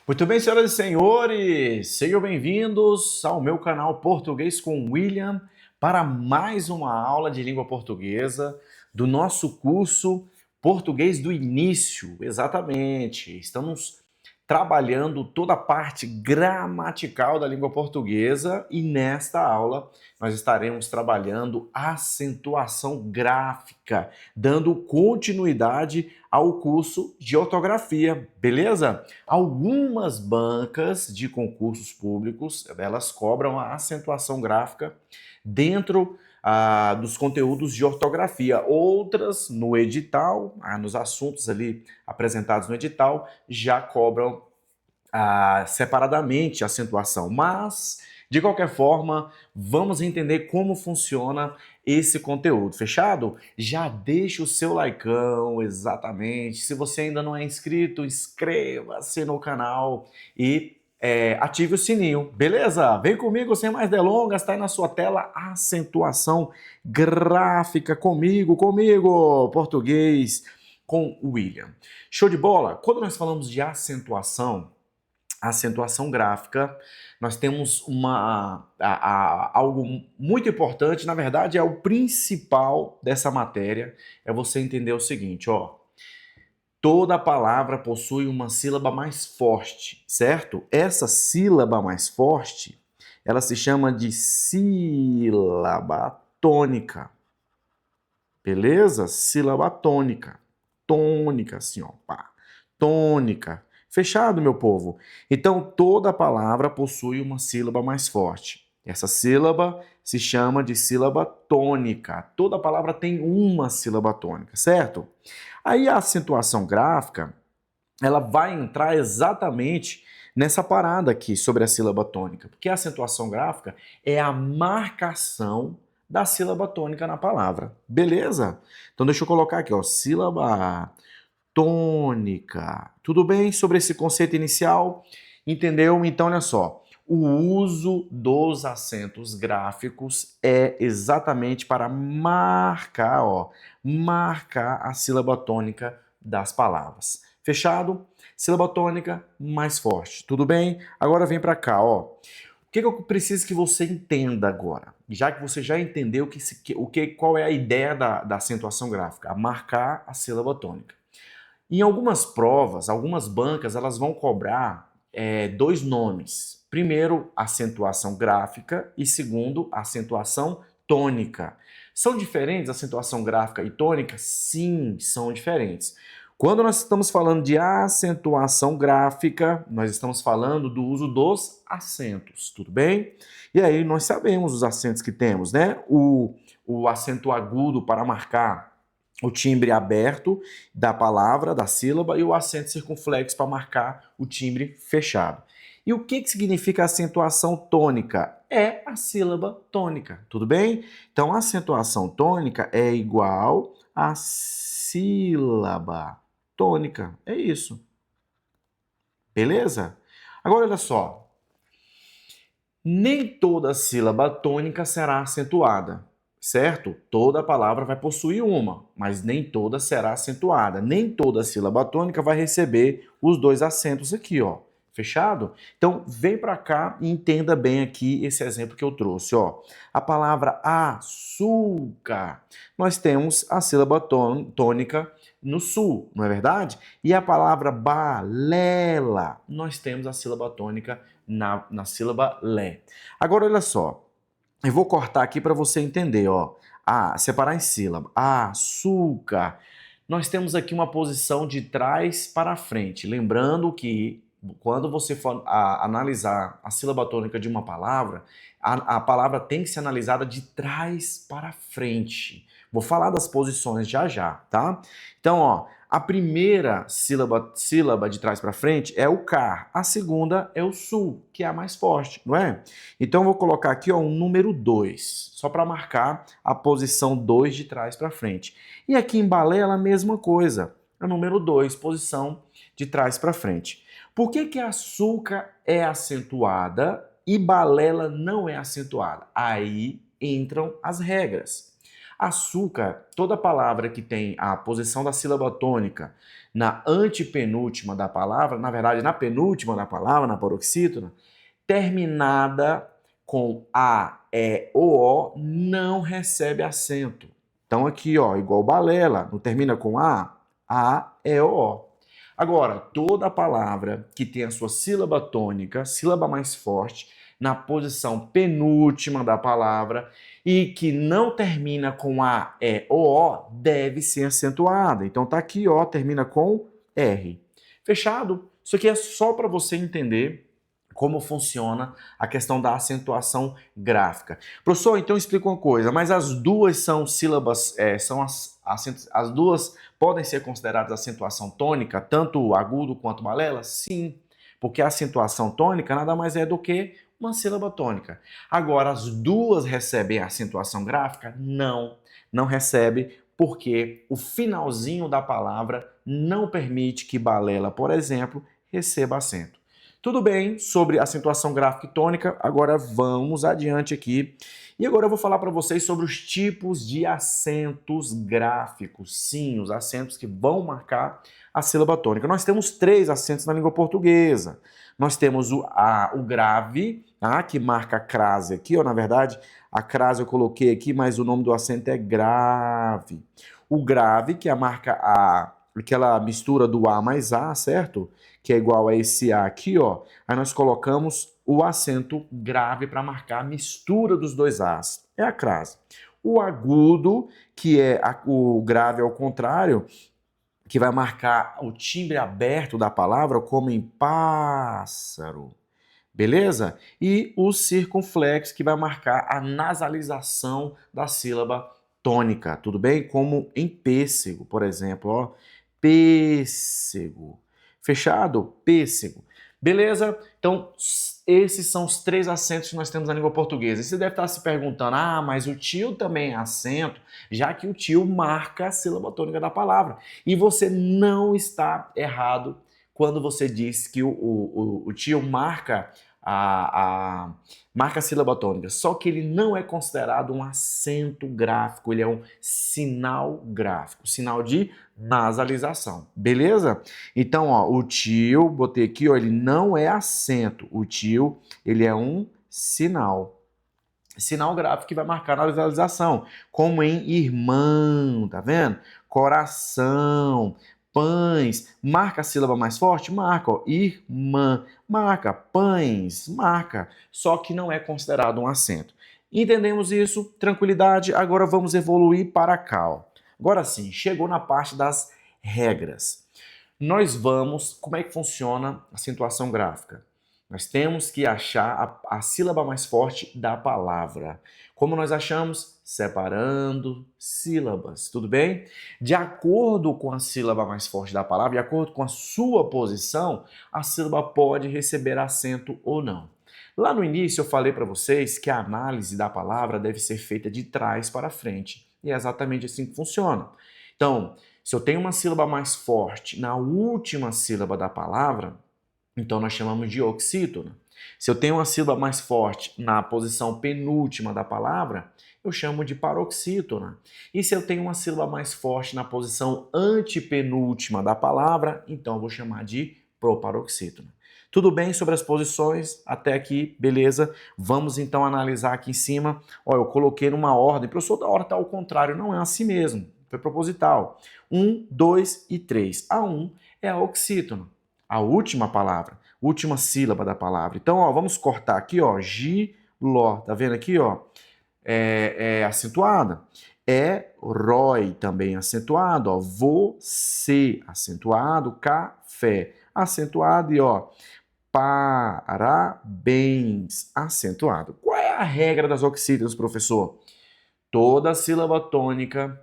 Muito bem, senhoras e senhores, sejam bem-vindos ao meu canal Português com William para mais uma aula de língua portuguesa do nosso curso Português do Início. Exatamente, estamos trabalhando toda a parte gramatical da língua portuguesa e nesta aula nós estaremos trabalhando acentuação gráfica, dando continuidade ao curso de ortografia, beleza? Algumas bancas de concursos públicos, elas cobram a acentuação gráfica dentro dos conteúdos de ortografia. Outras, no edital, nos assuntos ali apresentados no edital, já cobram separadamente a acentuação. Mas, de qualquer forma, vamos entender como funciona esse conteúdo, fechado? Já deixa o seu likeão, exatamente. Se você ainda não é inscrito, inscreva-se no canal e ative o sininho, beleza? Vem comigo sem mais delongas, está aí na sua tela a acentuação gráfica comigo, português com o William. Show de bola? Quando nós falamos de acentuação gráfica, nós temos algo muito importante, na verdade é o principal dessa matéria, é você entender o seguinte, ó. Toda palavra possui uma sílaba mais forte, certo? Essa sílaba mais forte, ela se chama de sílaba tônica. Beleza? Sílaba tônica. Tônica, assim, ó. Pá. Tônica. Fechado, meu povo? Então, toda palavra possui uma sílaba mais forte. Essa sílaba se chama de sílaba tônica. Toda palavra tem uma sílaba tônica, certo? Aí a acentuação gráfica, ela vai entrar exatamente nessa parada aqui sobre a sílaba tônica, porque a acentuação gráfica é a marcação da sílaba tônica na palavra, beleza? Então deixa eu colocar aqui, ó, sílaba tônica. Tudo bem sobre esse conceito inicial? Entendeu? Então olha só, o uso dos acentos gráficos é exatamente para marcar, ó, marcar a sílaba tônica das palavras. Fechado? Sílaba tônica mais forte. Tudo bem? Agora vem para cá, ó. O que eu preciso que você entenda agora? Já que você já entendeu qual é a ideia da acentuação gráfica? Marcar a sílaba tônica. Em algumas provas, algumas bancas, elas vão cobrar dois nomes. Primeiro, acentuação gráfica e segundo, acentuação tônica. São diferentes acentuação gráfica e tônica? Sim, são diferentes. Quando nós estamos falando de acentuação gráfica, nós estamos falando do uso dos acentos, tudo bem? E aí nós sabemos os acentos que temos, né? O acento agudo para marcar o timbre aberto da palavra, da sílaba, e o acento circunflexo para marcar o timbre fechado. E o que significa acentuação tônica? É a sílaba tônica, tudo bem? Então, a acentuação tônica é igual a sílaba tônica. É isso. Beleza? Agora, olha só. Nem toda sílaba tônica será acentuada, certo? Toda palavra vai possuir uma, mas nem toda será acentuada. Nem toda sílaba tônica vai receber os dois acentos aqui, ó. Fechado? Então, vem para cá e entenda bem aqui esse exemplo que eu trouxe, ó. A palavra açúcar, nós temos a sílaba tônica no sul, não é verdade? E a palavra balela, nós temos a sílaba tônica na sílaba lé. Agora, olha só. Eu vou cortar aqui para você entender, ó. Separar em sílaba. Açúcar. Nós temos aqui uma posição de trás para frente. Lembrando que quando você for analisar a sílaba tônica de uma palavra, a palavra tem que ser analisada de trás para frente. Vou falar das posições já já, tá? Então, ó, a primeira sílaba de trás para frente é o car, a segunda é o sul, que é a mais forte, não é? Então, eu vou colocar aqui, ó, um número 2, só para marcar a posição 2 de trás para frente. E aqui em balela, a mesma coisa, é o número 2, posição de trás para frente. Por que açúcar é acentuada e balela não é acentuada? Aí entram as regras. Açúcar, toda palavra que tem a posição da sílaba tônica na antepenúltima da palavra, na verdade, na penúltima da palavra, na paroxítona, terminada com A, E ou O, não recebe acento. Então aqui, ó, igual balela, não termina com A, E ou O. Agora, toda palavra que tem a sua sílaba tônica, sílaba mais forte, na posição penúltima da palavra e que não termina com A, E ou O, deve ser acentuada. Então tá aqui, ó, termina com R. Fechado? Isso aqui é só para você entender como funciona a questão da acentuação gráfica. Professor, então explica uma coisa, mas as duas são sílabas, as duas podem ser consideradas acentuação tônica, tanto o agudo quanto o balela? Sim, porque a acentuação tônica nada mais é do que uma sílaba tônica. Agora, as duas recebem a acentuação gráfica? Não, não recebe, porque o finalzinho da palavra não permite que balela, por exemplo, receba acento. Tudo bem sobre acentuação gráfica e tônica, agora vamos adiante aqui. E agora eu vou falar para vocês sobre os tipos de acentos gráficos. Sim, os acentos que vão marcar a sílaba tônica. Nós temos 3 acentos na língua portuguesa. Nós temos o grave, tá? Que marca a crase aqui, ó, na verdade, a crase eu coloquei aqui, mas o nome do acento é grave. O grave, que marca aquela mistura do A mais A, certo? Que é igual a esse A aqui, ó. Aí nós colocamos o acento grave para marcar a mistura dos dois As. É a crase. O agudo, que é o grave ao contrário, que vai marcar o timbre aberto da palavra, como em pássaro. Beleza? E o circunflexo, que vai marcar a nasalização da sílaba tônica, tudo bem? Como em pêssego, por exemplo, ó. Pêssego. Fechado? Pêssego. Beleza? Então, esses são os 3 acentos que nós temos na língua portuguesa. E você deve estar se perguntando, mas o tio também é acento, já que o tio marca a sílaba tônica da palavra. E você não está errado quando você diz que o tio marca marca a sílaba tônica, só que ele não é considerado um acento gráfico, ele é um sinal gráfico, sinal de nasalização, beleza? Então, ó, o tio, botei aqui, ó, ele não é acento, o tio, ele é um sinal. Sinal gráfico que vai marcar a nasalização, como em irmão, tá vendo? Coração, pães, marca a sílaba mais forte? Marca, ó, irmã, marca, pães, marca, só que não é considerado um acento. Entendemos isso? Tranquilidade? Agora vamos evoluir para cá, ó. Agora sim, chegou na parte das regras. Nós vamos, como é que funciona a acentuação gráfica? Nós temos que achar a sílaba mais forte da palavra. Como nós achamos? Separando sílabas, tudo bem? De acordo com a sílaba mais forte da palavra, de acordo com a sua posição, a sílaba pode receber acento ou não. Lá no início eu falei para vocês que a análise da palavra deve ser feita de trás para frente. E é exatamente assim que funciona. Então, se eu tenho uma sílaba mais forte na última sílaba da palavra, então nós chamamos de oxítona. Se eu tenho uma sílaba mais forte na posição penúltima da palavra, eu chamo de paroxítona. E se eu tenho uma sílaba mais forte na posição antepenúltima da palavra, então eu vou chamar de proparoxítona. Tudo bem sobre as posições? Até aqui, beleza? Vamos então analisar aqui em cima. Ó, eu coloquei numa ordem, professor, da ordem está ao contrário. Não é assim mesmo, foi proposital. 1, 2 e 3. A 1 é a oxítona, a última palavra, última sílaba da palavra. Então, ó, vamos cortar aqui, ó, giló, tá vendo aqui, ó? É acentuada. É rói também acentuado, ó. Você acentuado, café acentuado e ó, parabéns acentuado. Qual é a regra das oxítonas, professor? Toda sílaba tônica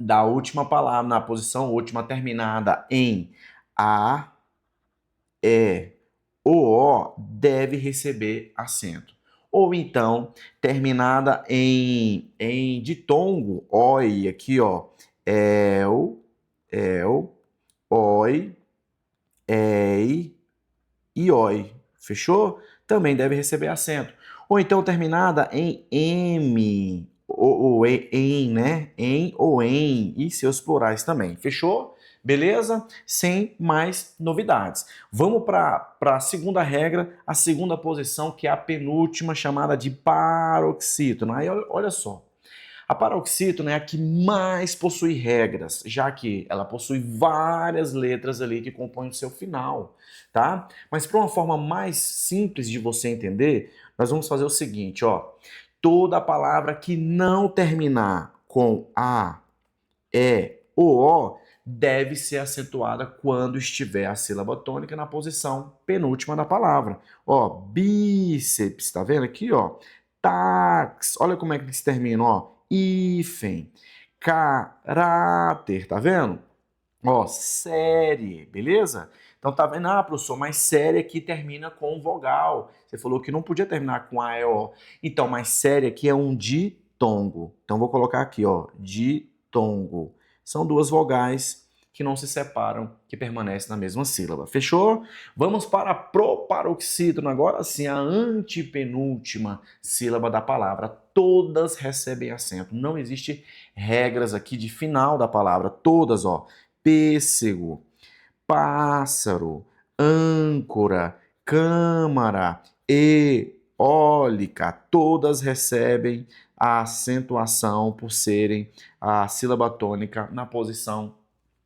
da última palavra na posição última terminada em a, e, o deve receber acento. Ou então, terminada em ditongo, oi, aqui, ó, oi, ei e oi. Fechou? Também deve receber acento. Ou então, terminada em M, ou em, né? Em ou em, e seus plurais também. Fechou? Beleza? Sem mais novidades. Vamos para a segunda regra, a segunda posição, que é a penúltima, chamada de paroxítono. Aí olha só. A paroxítona é a que mais possui regras, já que ela possui várias letras ali que compõem o seu final, tá? Mas para uma forma mais simples de você entender, nós vamos fazer o seguinte, ó. Toda palavra que não terminar com A, E ou O deve ser acentuada quando estiver a sílaba tônica na posição penúltima da palavra. Ó, bíceps, tá vendo aqui, ó? Tax, olha como é que eles terminam, ó. Hífen, caráter, tá vendo? Ó, série, beleza? Então tá vendo? Ah, professor, mas série aqui termina com vogal. Você falou que não podia terminar com A, E, O. Então, mas série aqui é um ditongo. Então vou colocar aqui, ó, ditongo. São duas vogais que não se separam, que permanecem na mesma sílaba. Fechou? Vamos para a proparoxítono, agora sim, a antepenúltima sílaba da palavra. Todas recebem acento. Não existe regras aqui de final da palavra. Todas, ó. Pêssego, pássaro, âncora, câmara, eólica, todas recebem a acentuação por serem a sílaba tônica na posição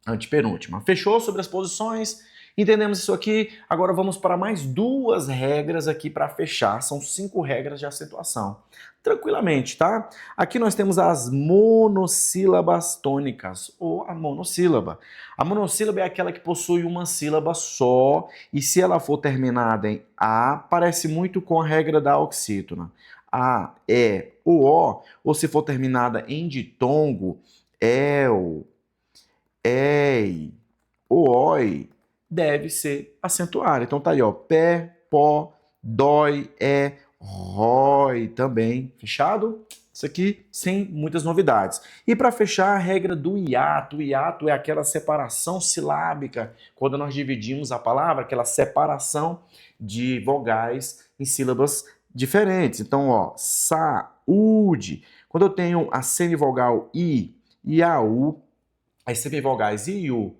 antepenúltima. Fechou sobre as posições? Entendemos isso aqui? Agora vamos para mais duas regras aqui para fechar. São 5 regras de acentuação. Tranquilamente, tá? Aqui nós temos as monossílabas tônicas, ou a monossílaba. A monossílaba é aquela que possui uma sílaba só, e se ela for terminada em A, parece muito com a regra da oxítona. A, E, o, ou se for terminada em ditongo, el, ei, o oi, deve ser acentuada. Então tá aí, ó, pé, pó, dói, rói também, fechado? Isso aqui sem muitas novidades. E para fechar, a regra do hiato. O hiato é aquela separação silábica, quando nós dividimos a palavra, aquela separação de vogais em sílabas diferentes. Então, ó, saúde. Quando eu tenho a semivogal I e a U, as semivogais I e U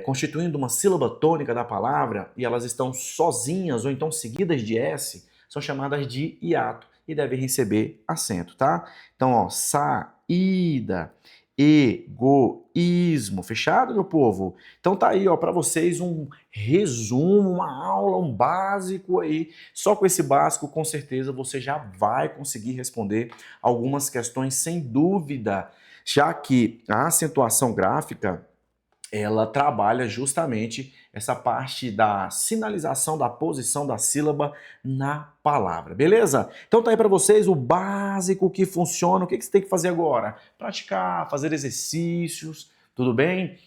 constituindo uma sílaba tônica da palavra e elas estão sozinhas ou então seguidas de S, são chamadas de hiato e devem receber acento, tá? Então, ó, saída, egoísmo, fechado, meu povo? Então tá aí, ó, para vocês um resumo, uma aula, um básico aí. Só com esse básico, com certeza, você já vai conseguir responder algumas questões sem dúvida, já que a acentuação gráfica ela trabalha justamente essa parte da sinalização da posição da sílaba na palavra, beleza? Então tá aí para vocês o básico que funciona. O que você tem que fazer agora? Praticar, fazer exercícios, tudo bem?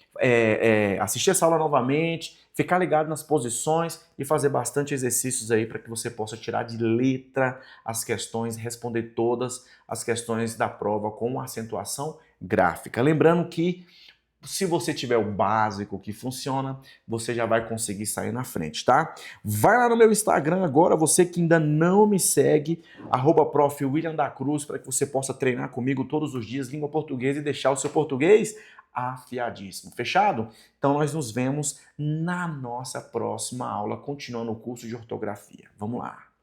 Assistir essa aula novamente, ficar ligado nas posições e fazer bastante exercícios aí para que você possa tirar de letra as questões, responder todas as questões da prova com acentuação gráfica. Lembrando que se você tiver o básico que funciona, você já vai conseguir sair na frente, tá? Vai lá no meu Instagram agora, você que ainda não me segue, @prof. William da Cruz, para que você possa treinar comigo todos os dias língua portuguesa e deixar o seu português afiadíssimo. Fechado? Então nós nos vemos na nossa próxima aula, continuando o curso de ortografia. Vamos lá!